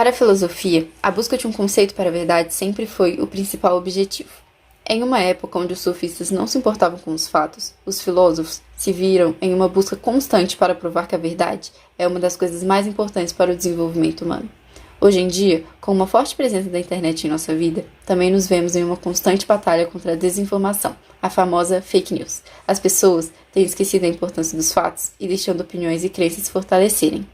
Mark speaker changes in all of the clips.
Speaker 1: Para a filosofia, a busca de um conceito para a verdade sempre foi o principal objetivo. Em uma época onde os sofistas não se importavam com os fatos, os filósofos se viram em uma busca constante para provar que a verdade é uma das coisas mais importantes para o desenvolvimento humano. Hoje em dia, com uma forte presença da internet em nossa vida, também nos vemos em uma constante batalha contra a desinformação, a famosa fake news. As pessoas têm esquecido a importância dos fatos e deixando opiniões e crenças se fortalecerem.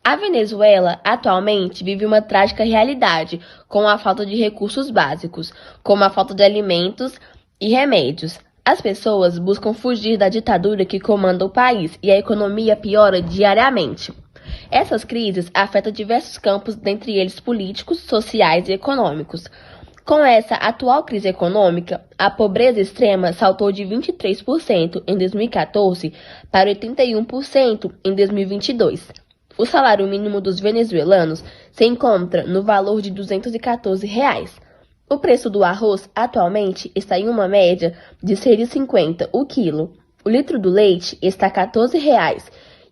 Speaker 2: A Venezuela atualmente vive uma trágica realidade com a falta de recursos básicos, como a falta de alimentos e remédios. As pessoas buscam fugir da ditadura que comanda o país e a economia piora diariamente. Essas crises afetam diversos campos, dentre eles políticos, sociais e econômicos. Com essa atual crise econômica, a pobreza extrema saltou de 23% em 2014 para 81% em 2022. O salário mínimo dos venezuelanos se encontra no valor de R$ 214. O preço do arroz atualmente está em uma média de R$ 6,50 o quilo. O litro do leite está a R$ 14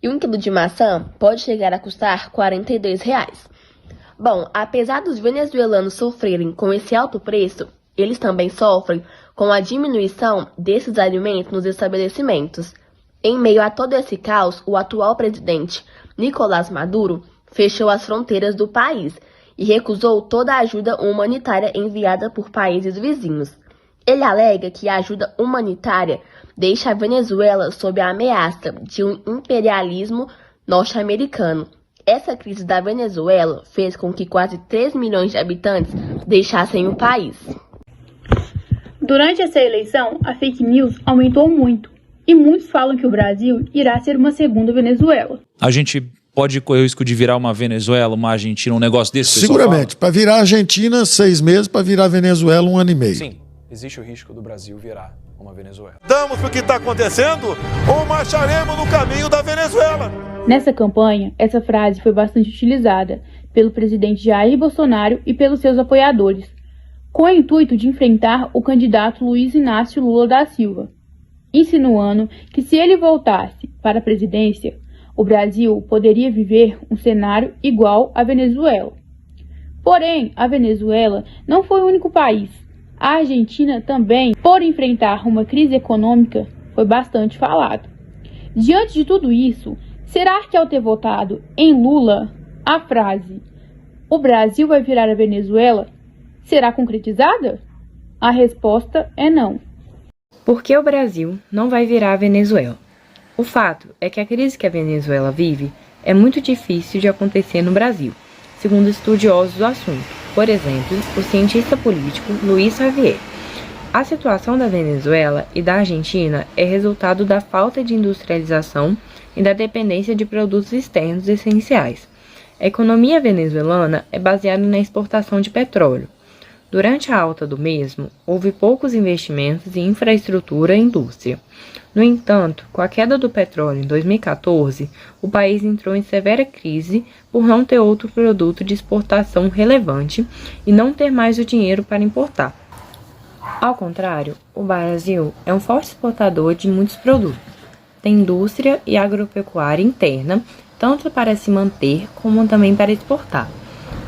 Speaker 2: e um quilo de maçã pode chegar a custar R$ 42. Bom, apesar dos venezuelanos sofrerem com esse alto preço, eles também sofrem com a diminuição desses alimentos nos estabelecimentos. Em meio a todo esse caos, o atual presidente Nicolás Maduro fechou as fronteiras do país e recusou toda a ajuda humanitária enviada por países vizinhos. Ele alega que a ajuda humanitária deixa a Venezuela sob a ameaça de um imperialismo norte-americano. Essa crise da Venezuela fez com que quase 3 milhões de habitantes deixassem o país.
Speaker 3: Durante essa eleição, a fake news aumentou muito. E muitos falam que o Brasil irá ser uma segunda Venezuela.
Speaker 4: A gente pode correr o risco de virar uma Venezuela, uma Argentina, um negócio desse?
Speaker 5: Seguramente. Para virar Argentina, 6 meses. Para virar Venezuela, 1 ano e meio.
Speaker 6: Sim, existe o risco do Brasil virar uma Venezuela.
Speaker 7: Damos para o que está acontecendo ou marcharemos no caminho da Venezuela?
Speaker 3: Nessa campanha, essa frase foi bastante utilizada pelo presidente Jair Bolsonaro e pelos seus apoiadores, com o intuito de enfrentar o candidato Luiz Inácio Lula da Silva, insinuando que se ele voltasse para a presidência, o Brasil poderia viver um cenário igual à Venezuela. Porém, a Venezuela não foi o único país. A Argentina também, por enfrentar uma crise econômica, foi bastante falado. Diante de tudo isso, será que ao ter votado em Lula, a frase "o Brasil vai virar a Venezuela" será concretizada? A resposta é não.
Speaker 8: Por que o Brasil não vai virar a Venezuela? O fato é que a crise que a Venezuela vive é muito difícil de acontecer no Brasil, segundo estudiosos do assunto. Por exemplo, o cientista político Luiz Xavier. A situação da Venezuela e da Argentina é resultado da falta de industrialização e da dependência de produtos externos essenciais. A economia venezuelana é baseada na exportação de petróleo. Durante a alta do mesmo, houve poucos investimentos em infraestrutura e indústria. No entanto, com a queda do petróleo em 2014, o país entrou em severa crise por não ter outro produto de exportação relevante e não ter mais o dinheiro para importar. Ao contrário, o Brasil é um forte exportador de muitos produtos. Tem indústria e agropecuária interna, tanto para se manter como também para exportar,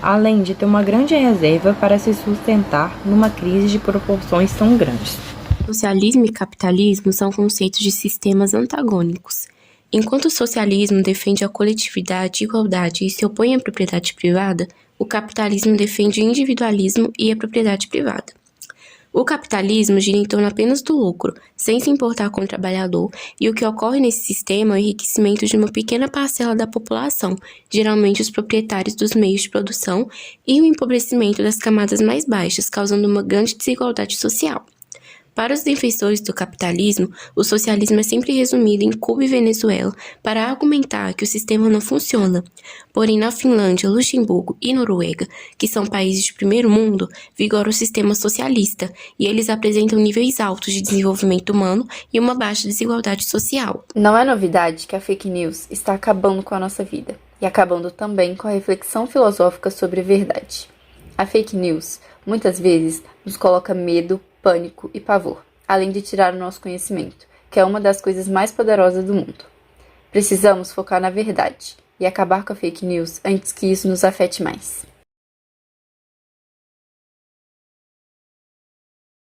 Speaker 8: além de ter uma grande reserva para se sustentar numa crise de proporções tão grandes.
Speaker 9: Socialismo e capitalismo são conceitos de sistemas antagônicos. Enquanto o socialismo defende a coletividade e igualdade e se opõe à propriedade privada, o capitalismo defende o individualismo e a propriedade privada. O capitalismo gira em torno apenas do lucro, sem se importar com o trabalhador, e o que ocorre nesse sistema é o enriquecimento de uma pequena parcela da população, geralmente os proprietários dos meios de produção, e o empobrecimento das camadas mais baixas, causando uma grande desigualdade social. Para os defensores do capitalismo, o socialismo é sempre resumido em Cuba e Venezuela para argumentar que o sistema não funciona. Porém, na Finlândia, Luxemburgo e Noruega, que são países de primeiro mundo, vigora o sistema socialista e eles apresentam níveis altos de desenvolvimento humano e uma baixa desigualdade social.
Speaker 1: Não é novidade que a fake news está acabando com a nossa vida e acabando também com a reflexão filosófica sobre a verdade. A fake news, muitas vezes, nos coloca medo, pânico e pavor, além de tirar o nosso conhecimento, que é uma das coisas mais poderosas do mundo. Precisamos focar na verdade, e acabar com a fake news antes que isso nos afete mais.